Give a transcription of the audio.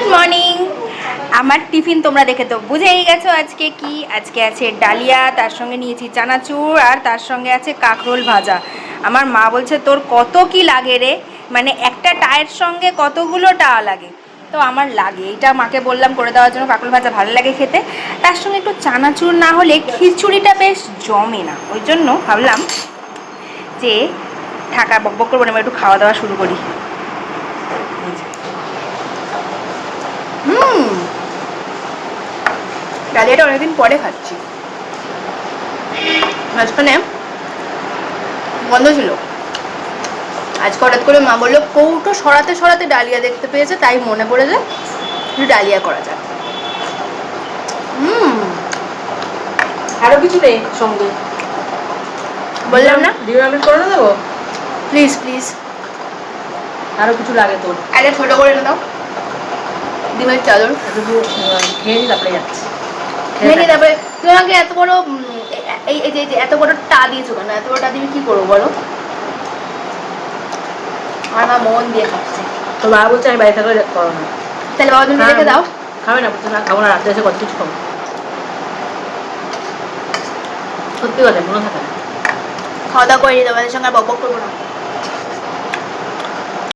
Good morning. আমার tiffin তোমরা দেখে তো বুঝেই গেছো আজকে কি। আজকে আছে ডালিয়া, তার সঙ্গে নিয়েছি চানাচুর, আর তার সঙ্গে আছে কাঁকরোল ভাজা। আমার মা বলছে তোর কত কি লাগে রে, মানে একটা টায়ের সঙ্গে কতগুলো টা লাগে। তো আমার লাগে, এটা মাকে বললাম করে দেওয়ার জন্য, কাঁকরোল ভাজা ভালো লাগে খেতে। তার সঙ্গে একটু চানাচুর না হলে খিচুড়িটা বেশ জমে না, ওই জন্য ভাবলাম যে থাকা বকবক করবো না, একটু খাওয়া দাওয়া শুরু করি। ডালিয়াটা অনেকদিন পরে খাচ্ছি, মাঝখানে বন্ধ ছিল। আজকে হঠাৎ করে মা বললো কৌটো সরাতে সরাতে ডালিয়া দেখতে পেয়েছে, তাই মনে পড়ে যায় একটু ডালিয়া করা যায়। আরো কিছু নেই সঙ্গে, বললাম না ডিম অমলেট করে দেবো। প্লিজ প্লিজ, আরো কিছু লাগে তোর? আরে ছোটো করে এনে দাও ডিমের চাদর। খেয়ে নি তারপরে যাচ্ছি। খেয়ে নি তারপরে। তোমাকে এত বড় এই এই যে এত বড় টা দিয়েছো কেন? এত বড় টা দিয়ে কি করবো বলো? আর মা মন দিয়ে খাচ্ছে। তোর বাবা বলছে আমি বাড়ি থাকলে করো না। তাহলে বাবা তুমি রেখে দাও। খাবে না, বলছে না খাবো না, রাত্রে এসে কত কিছু খাবো। সত্যি কথা মনে থাকে না। খাওয়া দাওয়া করে নিতে, তোমাদের সঙ্গে আর বকবক করবো না।